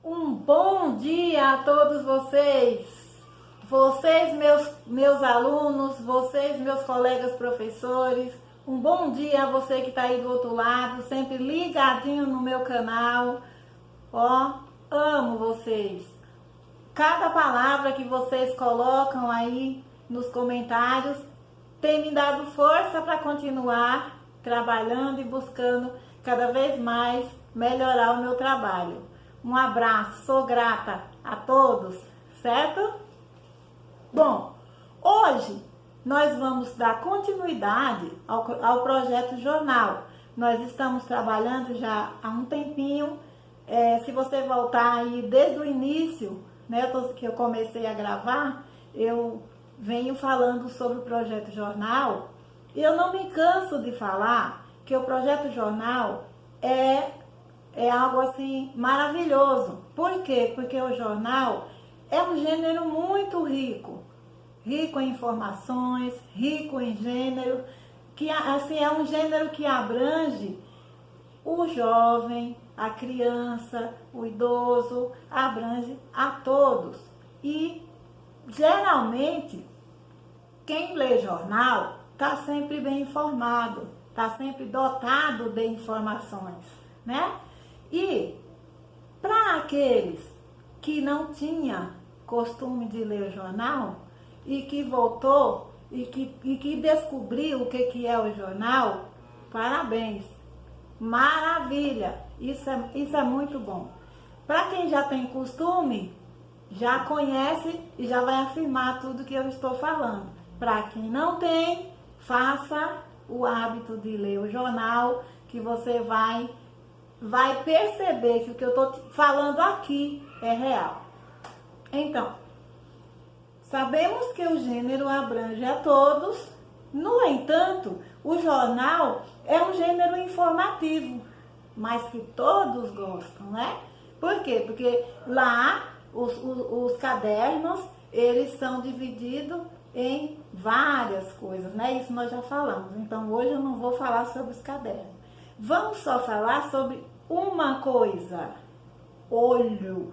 Um bom dia a todos vocês meus alunos, vocês meus colegas professores. Um bom dia a você que está aí do outro lado, sempre ligadinho no meu canal. Ó, amo vocês. Cada palavra que vocês colocam aí nos comentários tem me dado força para continuar trabalhando e buscando cada vez mais melhorar o meu trabalho. Um abraço, sou grata a todos, certo? Bom, hoje nós vamos dar continuidade ao projeto Jornal. Nós estamos trabalhando já há um tempinho. Se você voltar aí desde o início, né, que eu comecei a gravar, eu venho falando sobre o projeto Jornal. E eu não me canso de falar que o projeto Jornal é algo assim maravilhoso. Por quê? Porque o jornal é um gênero muito rico em informações, rico em gênero, que assim é um gênero que abrange o jovem, a criança, o idoso, abrange a todos. E geralmente quem lê jornal está sempre bem informado, está sempre dotado de informações, né? E para aqueles que não tinham costume de ler jornal e que voltou e que descobriu o que é o jornal, parabéns, maravilha, isso é muito bom. Para quem já tem costume, já conhece e já vai afirmar tudo que eu estou falando. Para quem não tem, faça o hábito de ler o jornal, que você vai perceber que o que eu estou falando aqui é real. Então, sabemos que o gênero abrange a todos. No entanto, o jornal é um gênero informativo, mas que todos gostam, né? Por quê? Porque lá os cadernos, eles são divididos em várias coisas, né? Isso nós já falamos. Então, hoje eu não vou falar sobre os cadernos. Vamos só falar sobre uma coisa: olho.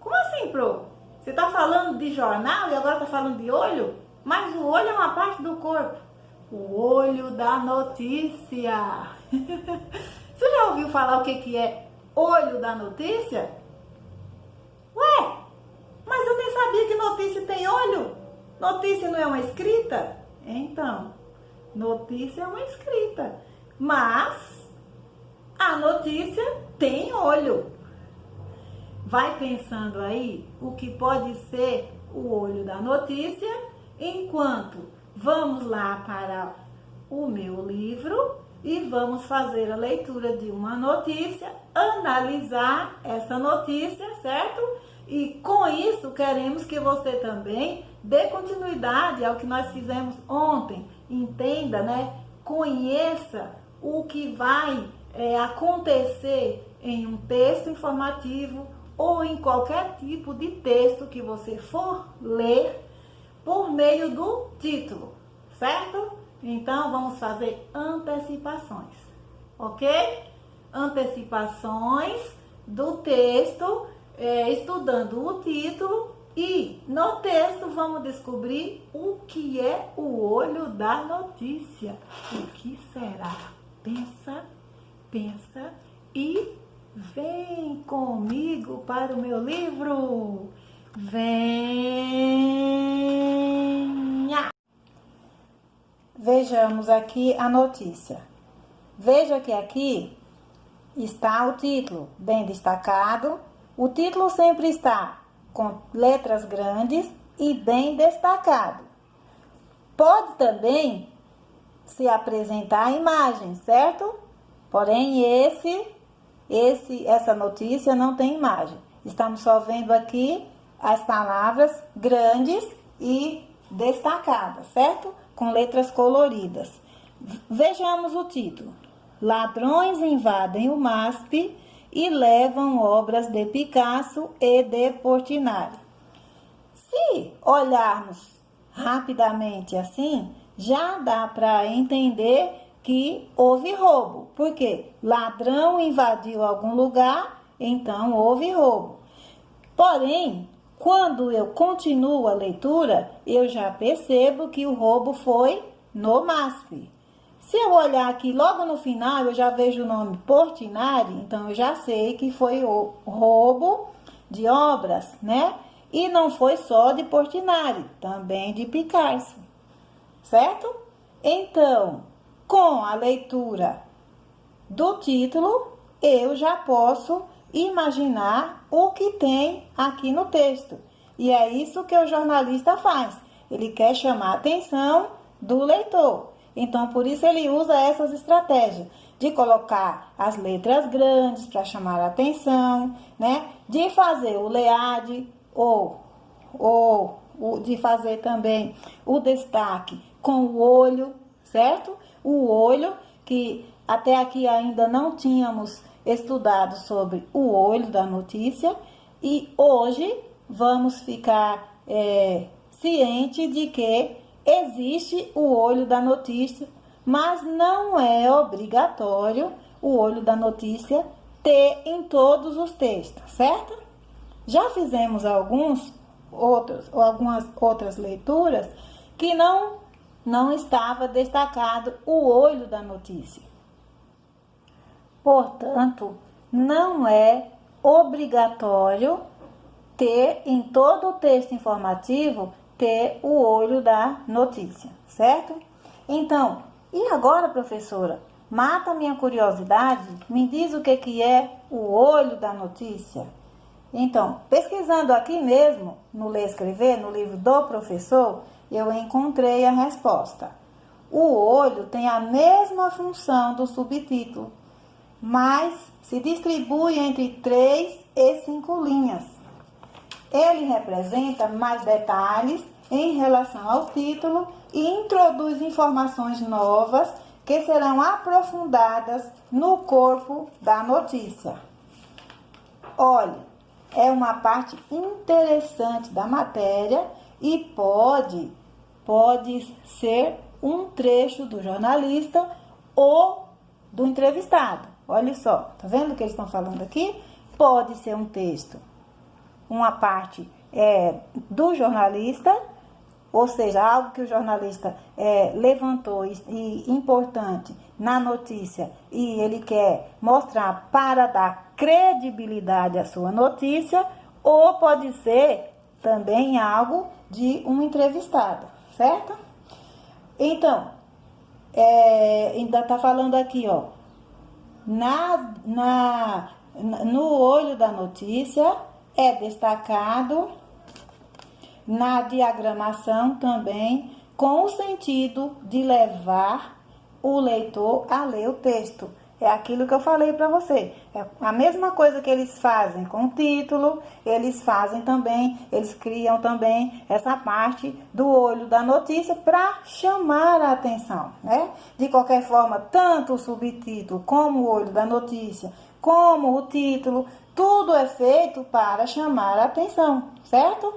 Como assim, Pro? Você está falando de jornal e agora está falando de olho? Mas o olho é uma parte do corpo. O olho da notícia. Você já ouviu falar o que é olho da notícia? Ué, mas eu nem sabia que notícia tem olho. Notícia não é uma escrita? Então, notícia é uma escrita. Mas a notícia tem olho. Vai pensando aí o que pode ser o olho da notícia, enquanto vamos lá para o meu livro e vamos fazer a leitura de uma notícia, analisar essa notícia, certo? E com isso queremos que você também dê continuidade ao que nós fizemos ontem. Entenda, né? Conheça o que vai acontecer em um texto informativo ou em qualquer tipo de texto que você for ler por meio do título, certo? Então, vamos fazer antecipações, ok? Antecipações do texto, estudando o título, e no texto vamos descobrir o que é o olho da notícia. O que será? Pensa e vem comigo para o meu livro. Venha! Vejamos aqui a notícia. Veja que aqui está o título bem destacado. O título sempre está com letras grandes e bem destacado. Pode também se apresentar a imagem, certo? Porém, essa notícia não tem imagem. Estamos só vendo aqui as palavras grandes e destacadas, certo? Com letras coloridas. Vejamos o título. Ladrões invadem o MASP e levam obras de Picasso e de Portinari. Se olharmos rapidamente assim, já dá para entender que houve roubo. Porque ladrão invadiu algum lugar então houve roubo. Porém, quando eu continuo a leitura, eu já percebo que o roubo foi no MASP. Se eu olhar aqui logo no final, eu já vejo o nome Portinari, então eu já sei que foi o roubo de obras, né? E não foi só de Portinari, também de Picasso, certo? Então, com a leitura do título, eu já posso imaginar o que tem aqui no texto. E é isso que o jornalista faz. Ele quer chamar a atenção do leitor. Então, por isso ele usa essas estratégias de colocar as letras grandes para chamar a atenção, né? De fazer o lead ou de fazer também o destaque com o olho, certo? O olho, que até aqui ainda não tínhamos estudado sobre o olho da notícia, e hoje vamos ficar ciente de que existe o olho da notícia, mas não é obrigatório o olho da notícia ter em todos os textos, certo? Já fizemos algumas outras leituras que não estava destacado o olho da notícia. Portanto, não é obrigatório ter em todo o texto informativo ter o olho da notícia, certo? Então, e agora, professora? Mata a minha curiosidade, me diz o que é o olho da notícia. Então, pesquisando aqui mesmo, no Ler e Escrever, no livro do professor, eu encontrei a resposta. O olho tem a mesma função do subtítulo, mas se distribui entre 3 e 5 linhas. Ele representa mais detalhes em relação ao título e introduz informações novas que serão aprofundadas no corpo da notícia. Olha, é uma parte interessante da matéria e pode ser um trecho do jornalista ou do entrevistado. Olha só, tá vendo o que eles estão falando aqui? Pode ser um texto, uma parte do jornalista, ou seja, algo que o jornalista levantou e importante na notícia e ele quer mostrar para dar credibilidade à sua notícia, ou pode ser também algo de um entrevistado, certo? Então, ainda está falando aqui, ó, no olho da notícia é destacado na diagramação também, com o sentido de levar o leitor a ler o texto. É aquilo que eu falei para você. É a mesma coisa que eles fazem com o título, eles criam também essa parte do olho da notícia para chamar a atenção, né? De qualquer forma, tanto o subtítulo como o olho da notícia, como o título, tudo é feito para chamar a atenção, certo?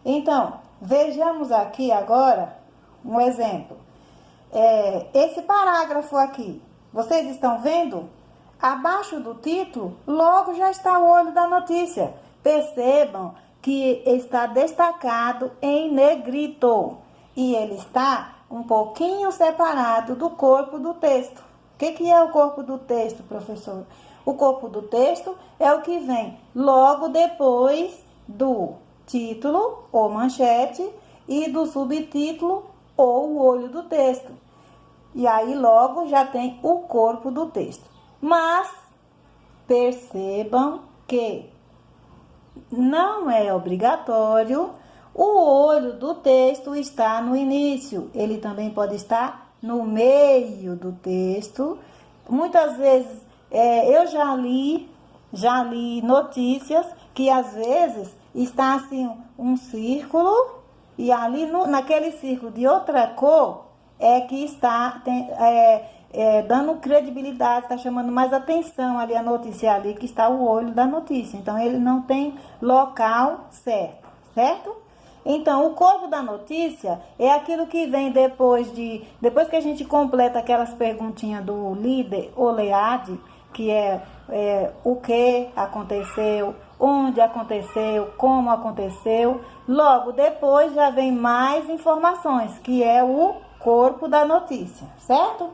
Então, vejamos aqui agora um exemplo. Esse parágrafo aqui, vocês estão vendo? Abaixo do título, logo já está o olho da notícia. Percebam que está destacado em negrito e ele está um pouquinho separado do corpo do texto. O que é o corpo do texto, professor? O corpo do texto é o que vem logo depois do título ou manchete e do subtítulo ou o olho do texto. E aí logo já tem o corpo do texto. Mas percebam que não é obrigatório o olho do texto estar no início. Ele também pode estar no meio do texto. Muitas vezes eu já li notícias que às vezes está assim um círculo e ali naquele círculo de outra cor que está dando credibilidade, está chamando mais atenção ali a notícia ali, que está o olho da notícia. Então, ele não tem local certo? Então, o corpo da notícia é aquilo que vem depois que a gente completa aquelas perguntinhas do líder ou lead, que é o que aconteceu, onde aconteceu, como aconteceu. Logo depois já vem mais informações, que é o corpo da notícia, certo?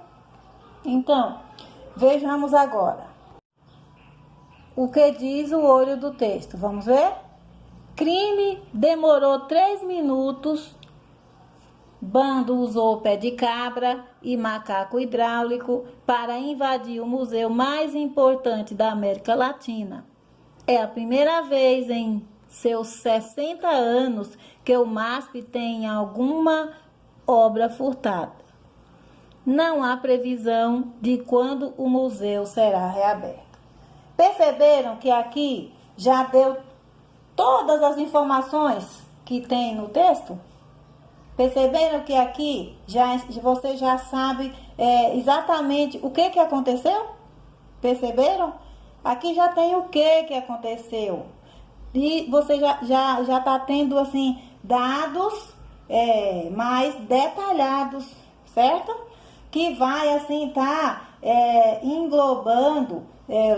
Então, vejamos agora o que diz o olho do texto. Vamos ver? Crime demorou 3 minutos. Bando usou pé de cabra e macaco hidráulico para invadir o museu mais importante da América Latina. É a primeira vez em seus 60 anos que o MASP tem alguma obra furtada. Não há previsão de quando o museu será reaberto. Perceberam que aqui já deu todas as informações que tem no texto? Perceberam que aqui você já sabe exatamente o que aconteceu? Perceberam? Aqui já tem o que aconteceu. E você já está tendo assim dados mais detalhados, certo? Que vai assim englobando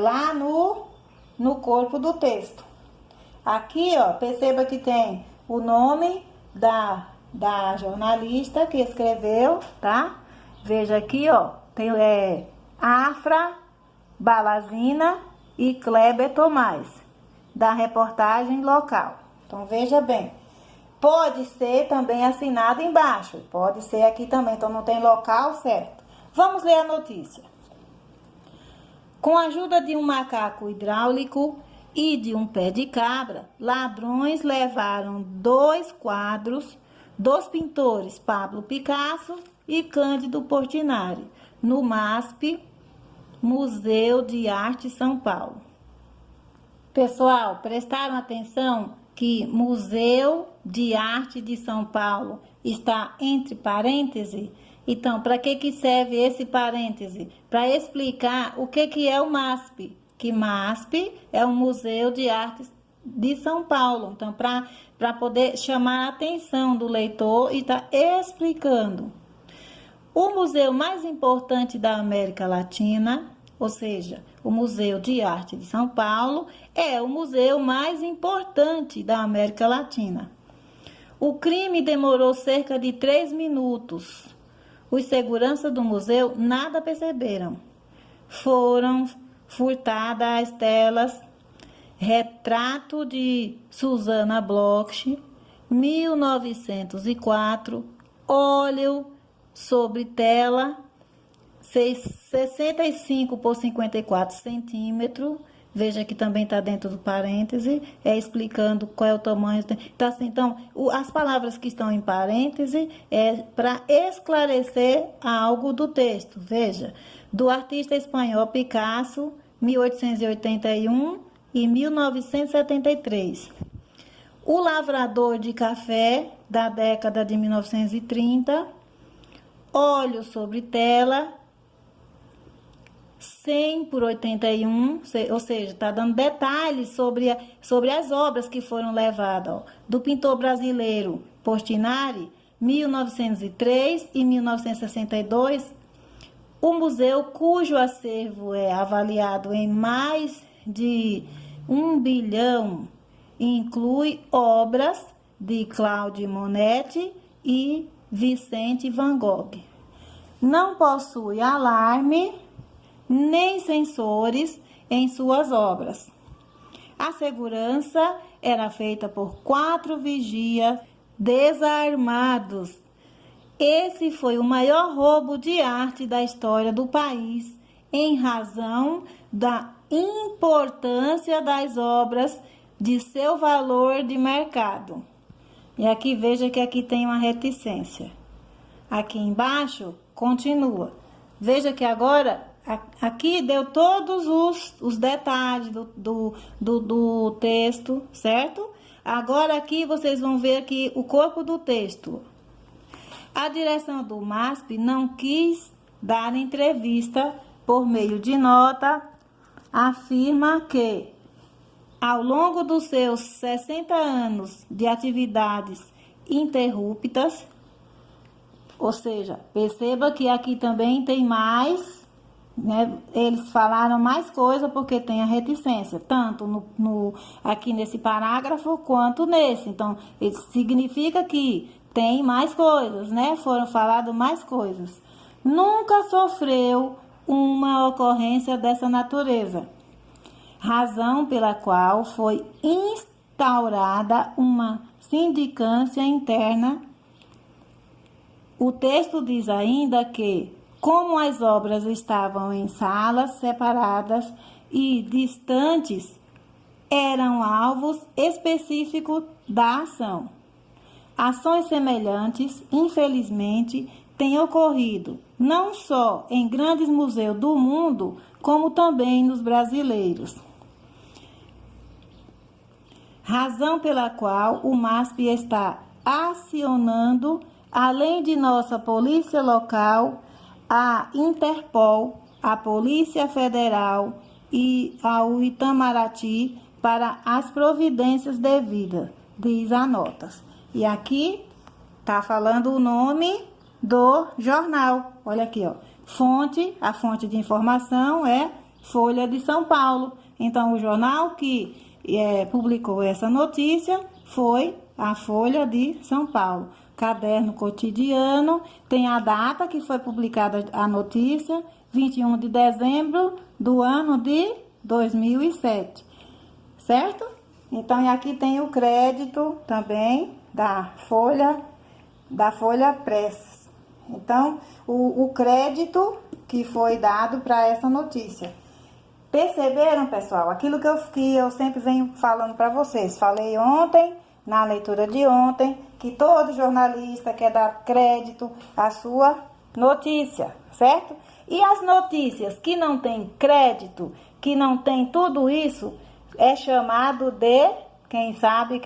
lá no corpo do texto. Aqui, ó, perceba que tem o nome da jornalista que escreveu, tá? Veja aqui, ó, tem Afra Balazina e Kleber Tomás, da reportagem local. Então, veja bem. Pode ser também assinado embaixo, pode ser aqui também, então não tem local certo. Vamos ler a notícia. Com a ajuda de um macaco hidráulico e de um pé de cabra, ladrões levaram 2 quadros dos pintores Pablo Picasso e Cândido Portinari, no MASP, Museu de Arte São Paulo. Pessoal, prestaram atenção que Museu de Arte de São Paulo está entre parênteses? Então, para que serve esse parêntese? Para explicar o que é o MASP. Que MASP é o Museu de Artes de São Paulo. Então, para poder chamar a atenção do leitor e estar explicando. O museu mais importante da América Latina, ou seja, o Museu de Arte de São Paulo, é o museu mais importante da América Latina. O crime demorou cerca de 3 minutos. Os seguranças do museu nada perceberam. Foram furtadas as telas Retrato de Susana Bloch, 1904, óleo sobre tela 65 por 54 centímetros. Veja que também está dentro do parêntese, explicando qual é o tamanho. Tá assim, então, as palavras que estão em parêntese é para esclarecer algo do texto. Veja, do artista espanhol Picasso, 1881 e 1973. O lavrador de café, da década de 1930. Óleo sobre tela, 100 por 81, ou seja, está dando detalhes sobre as obras que foram levadas, ó, do pintor brasileiro Portinari, 1903 e 1962, o museu cujo acervo é avaliado em mais de 1 bilhão, inclui obras de Claude Monet e Vicente Van Gogh. Não possui alarme nem sensores em suas obras. A segurança era feita por 4 vigias desarmados. Esse foi o maior roubo de arte da história do país, em razão da importância das obras, de seu valor de mercado. E aqui veja que aqui tem uma reticência. Aqui embaixo continua. Veja que agora aqui deu todos os detalhes do texto, certo? Agora aqui vocês vão ver aqui o corpo do texto. A direção do MASP não quis dar entrevista por meio de nota, afirma que ao longo dos seus 60 anos de atividades interruptas, ou seja, perceba que aqui também tem mais né? Eles falaram mais coisa porque tem a reticência, tanto aqui nesse parágrafo quanto nesse. Então, isso significa que tem mais coisas, né? Foram faladas mais coisas. Nunca sofreu uma ocorrência dessa natureza, razão pela qual foi instaurada uma sindicância interna. O texto diz ainda que, como as obras estavam em salas separadas e distantes, eram alvos específicos da ação. Ações semelhantes, infelizmente, têm ocorrido não só em grandes museus do mundo, como também nos brasileiros. Razão pela qual o MASP está acionando, além de nossa polícia local, a Interpol, a Polícia Federal e ao Itamaraty para as providências devidas, diz a nota. E aqui tá falando o nome do jornal. Olha aqui, ó. A fonte de informação é Folha de São Paulo. Então, o jornal que publicou essa notícia foi a Folha de São Paulo. Caderno Cotidiano, tem a data que foi publicada a notícia, 21 de dezembro do ano de 2007, certo? Então, e aqui tem o crédito também da Folha Press. Então, o crédito que foi dado para essa notícia. Perceberam, pessoal? Aquilo que eu sempre venho falando para vocês. Falei ontem, na leitura de ontem, que todo jornalista quer dar crédito à sua notícia, certo? E as notícias que não tem crédito, que não tem tudo isso, é chamado de, quem sabe,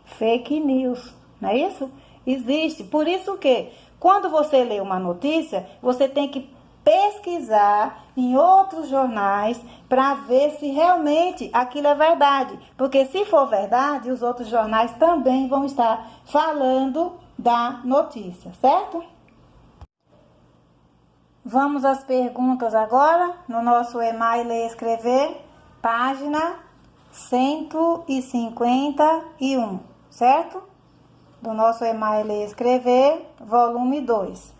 fake news, não é isso? Existe. Por isso que, quando você lê uma notícia, você tem que pesquisar em outros jornais para ver se realmente aquilo é verdade. Porque se for verdade, os outros jornais também vão estar falando da notícia, certo? Vamos às perguntas agora, no nosso EMAI Ler e Escrever, página 151, certo? Do nosso EMAI Ler e Escrever, volume 2.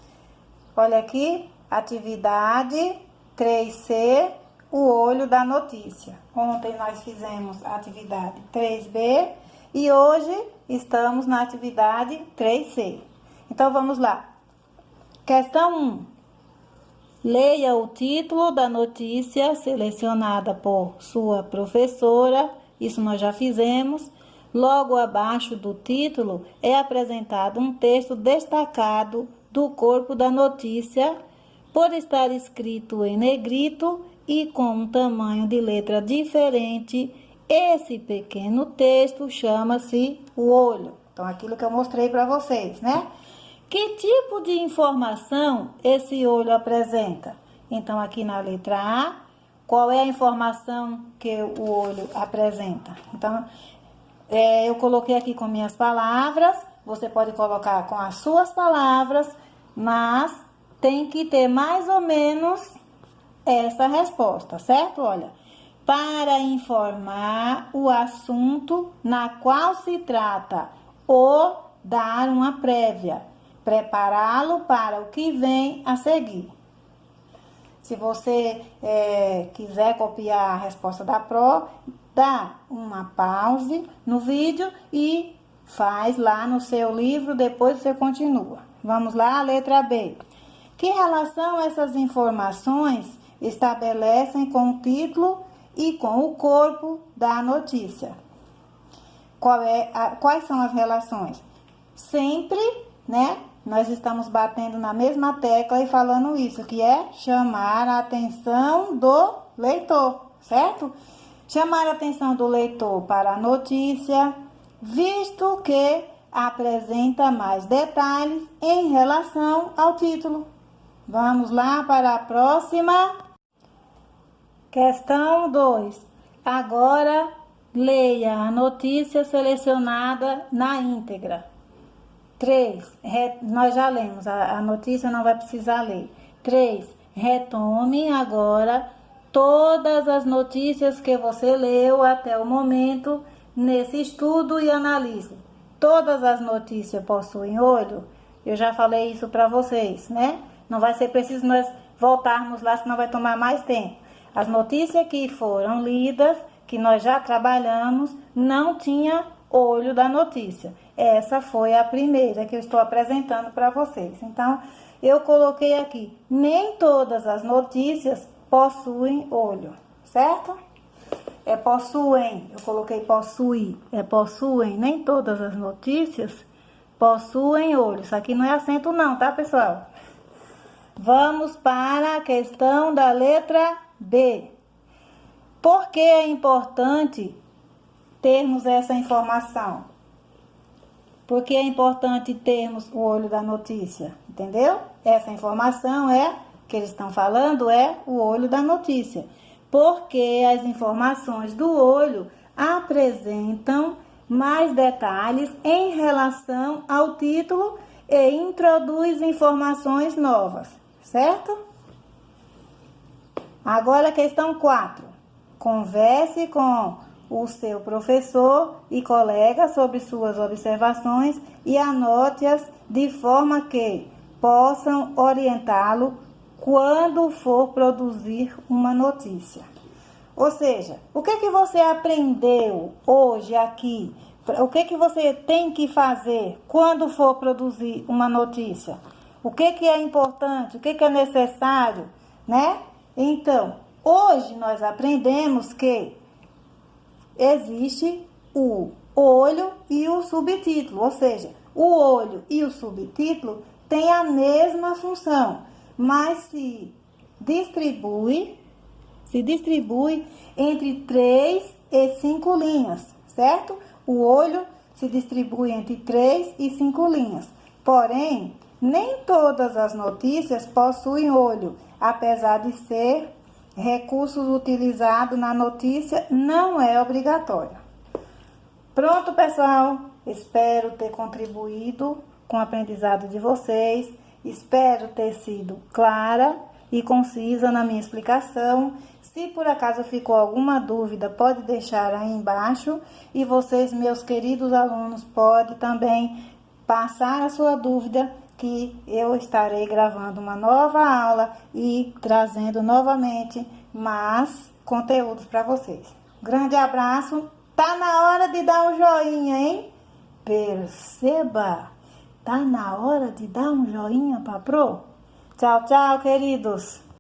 Olha aqui, atividade 3C, o olho da notícia. Ontem nós fizemos a atividade 3B e hoje estamos na atividade 3C. Então vamos lá. Questão 1. Leia o título da notícia selecionada por sua professora. Isso nós já fizemos. Logo abaixo do título é apresentado um texto destacado do corpo da notícia, por estar escrito em negrito e com um tamanho de letra diferente. Esse pequeno texto chama-se o olho. Então, aquilo que eu mostrei para vocês, né? Que tipo de informação esse olho apresenta? Então, aqui na letra A, qual é a informação que o olho apresenta? Então, eu coloquei aqui com minhas palavras, você pode colocar com as suas palavras, mas tem que ter mais ou menos essa resposta, certo? Olha, para informar o assunto na qual se trata ou dar uma prévia, prepará-lo para o que vem a seguir. Se você quiser copiar a resposta da Pro, dá uma pause no vídeo e faz lá no seu livro, depois você continua. Vamos lá, letra B. Que relação essas informações estabelecem com o título e com o corpo da notícia? Quais são as relações? Sempre, né? Nós estamos batendo na mesma tecla e falando isso, que é chamar a atenção do leitor, certo? Chamar a atenção do leitor para a notícia, visto que apresenta mais detalhes em relação ao título. Vamos lá para a próxima. Questão 2. Agora, leia a notícia selecionada na íntegra. 3. Nós já lemos, a notícia não vai precisar ler. 3. retome agora todas as notícias que você leu até o momento nesse estudo e analise. Todas as notícias possuem olho? Eu já falei isso para vocês, né? Não vai ser preciso nós voltarmos lá, senão vai tomar mais tempo. As notícias que foram lidas, que nós já trabalhamos, não tinha olho da notícia. Essa foi a primeira que eu estou apresentando para vocês. Então, eu coloquei aqui, nem todas as notícias possuem olho, certo? É possuem, eu coloquei possuir, é possuem, nem todas as notícias possuem olho. Isso aqui não é acento não, tá, pessoal? Vamos para a questão da letra B. Por que é importante termos essa informação? Por que é importante termos o olho da notícia? Entendeu? Essa informação que eles estão falando é o olho da notícia. Porque as informações do olho apresentam mais detalhes em relação ao título e introduz informações novas, certo? Agora a questão 4. Converse com o seu professor e colega sobre suas observações e anote-as de forma que possam orientá-lo quando for produzir uma notícia. Ou seja, o que você aprendeu hoje aqui? O que você tem que fazer quando for produzir uma notícia? O que é importante? O que é necessário, né? Então, hoje nós aprendemos que existe o olho e o subtítulo, ou seja, o olho e o subtítulo têm a mesma função, mas se distribui entre 3 e 5 linhas, certo? O olho se distribui entre 3 e 5 linhas. Porém, nem todas as notícias possuem olho, apesar de ser recursos utilizados na notícia, não é obrigatório. Pronto, pessoal? Espero ter contribuído com o aprendizado de vocês. Espero ter sido clara e concisa na minha explicação. Se por acaso ficou alguma dúvida, pode deixar aí embaixo. E vocês, meus queridos alunos, podem também passar a sua dúvida, que eu estarei gravando uma nova aula e trazendo novamente mais conteúdos para vocês. Grande abraço. Tá na hora de dar um joinha, hein? Perceba! Tá na hora de dar um joinha pra Pro? Tchau, tchau, queridos!